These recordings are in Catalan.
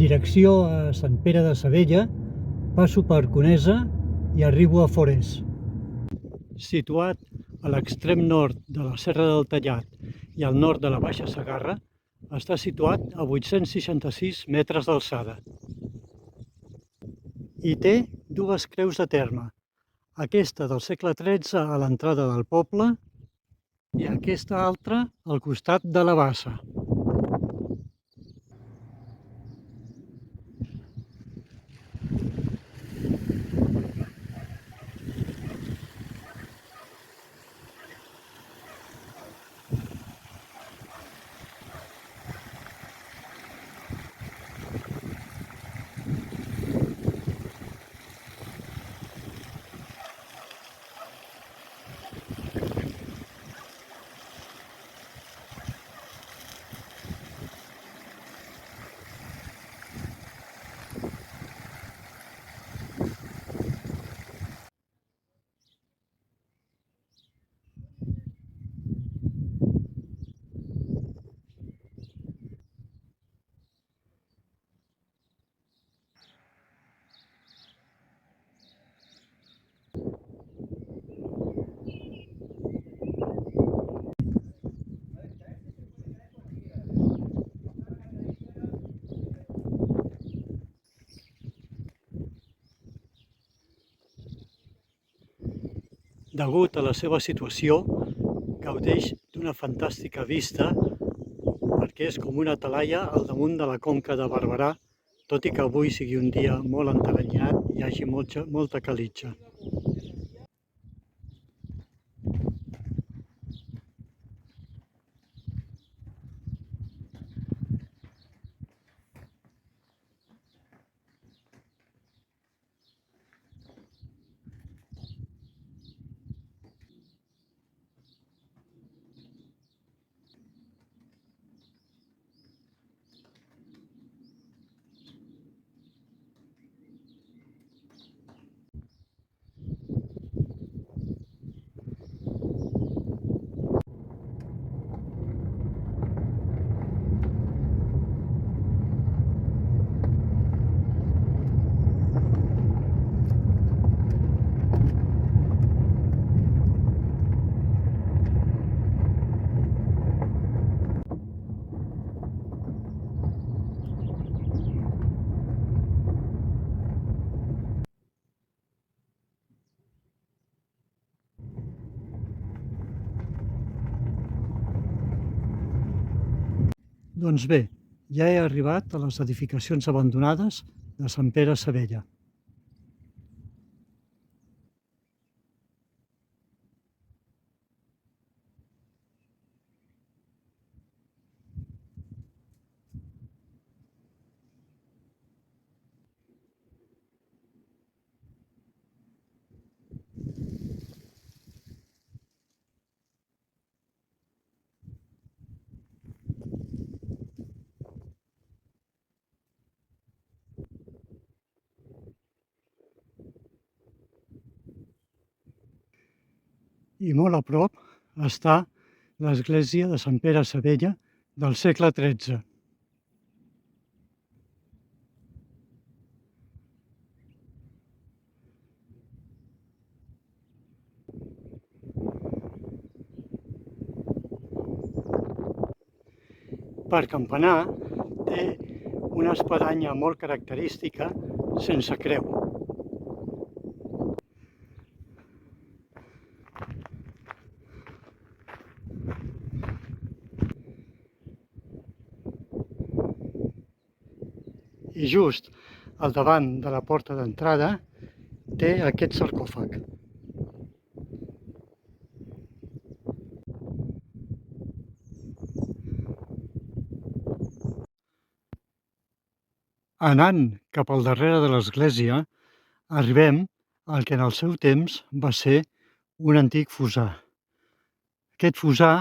Direcció a Sant Pere de Sevella, passo per Conesa i arribo a Forès. Situat a l'extrem nord de la Serra del Tallat i al nord de la Baixa Segarra, està situat a 866 metres d'alçada. I té dues creus de terme, aquesta del segle XIII a l'entrada del poble i aquesta altra al costat de la bassa. Degut a la seva situació, gaudeix d'una fantàstica vista perquè és com una talaia al damunt de la conca de Barberà, tot i que avui sigui un dia molt entaranyat i hi hagi molta calitja. Doncs bé, ja he arribat a les edificacions abandonades de Sant Pere Sevella. I molt a prop està l'església de Sant Pere Sevella del segle XIII. Per campanar té una espadanya molt característica sense creu. I just al davant de la porta d'entrada té aquest sarcòfag. Anant cap al darrere de l'església, arribem al que en el seu temps va ser un antic fossar. Aquest fossar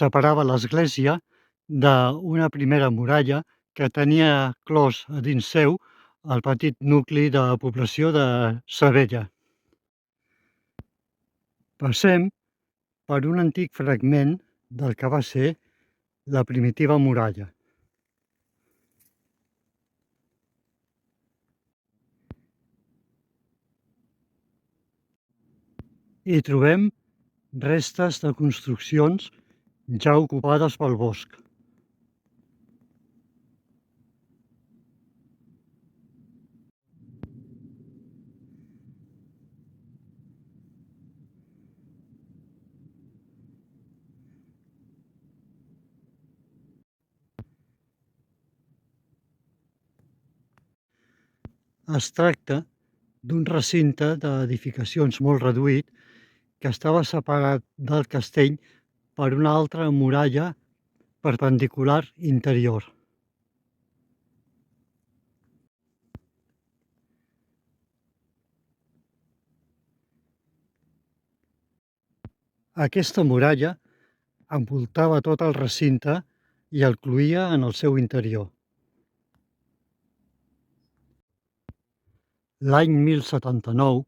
separava l'església d'una primera muralla que tenia clos a dins seu el petit nucli de població de Sevella. Passem per un antic fragment del que va ser la primitiva muralla. Hi trobem restes de construccions ja ocupades pel bosc. Es tracta d'un recinte d'edificacions molt reduït que estava separat del castell per una altra muralla perpendicular interior. Aquesta muralla envoltava tot el recinte i el cloïa en el seu interior. L'any 1079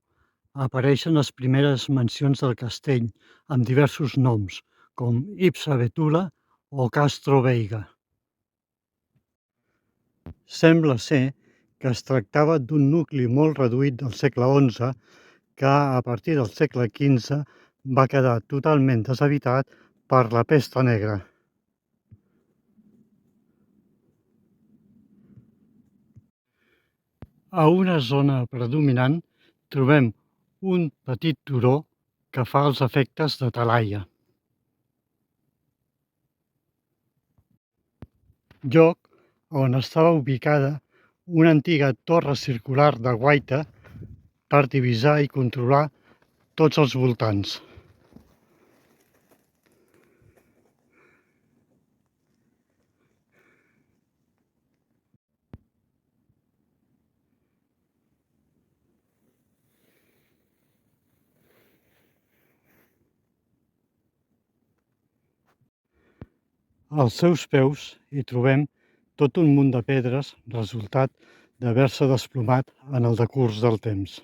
apareixen les primeres mencions del castell amb diversos noms, com Ipsa Betula o Castro Veiga. Sembla ser que es tractava d'un nucli molt reduït del segle XI que a partir del segle XV va quedar totalment deshabitat per la pesta negra. A una zona predominant trobem un petit turó que fa els efectes de talaia. Lloc on estava ubicada una antiga torre circular de guaita per divisar i controlar tots els voltants. Als seus peus hi trobem tot un munt de pedres, resultat d'haver-se desplomat en el decurs del temps.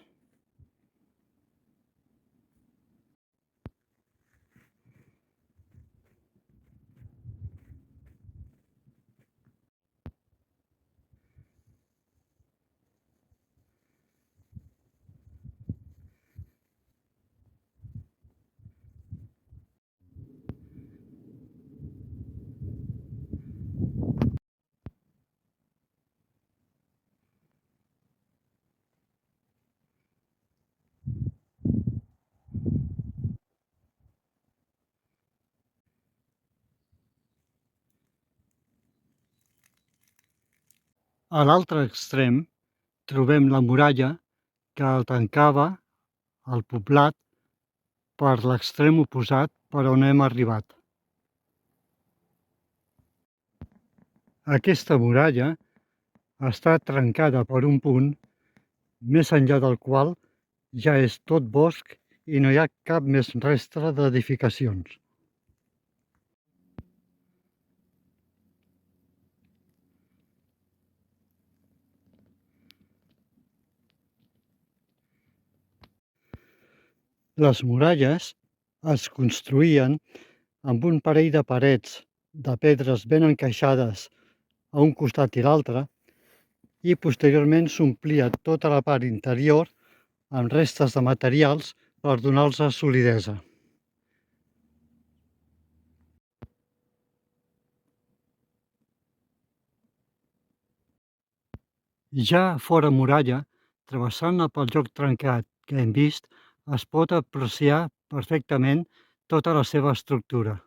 A l'altre extrem trobem la muralla que el tancava el poblat per l'extrem oposat per on hem arribat. Aquesta muralla està trencada per un punt més enllà del qual ja és tot bosc i no hi ha cap més restre d'edificacions. Les muralles es construïen amb un parell de parets de pedres ben encaixades a un costat i l'altre i posteriorment s'omplia tota la part interior amb restes de materials per donar-los solidesa. Ja fora muralla, travessant-la pel lloc trencat que hem vist, es pot apreciar perfectament tota la seva estructura.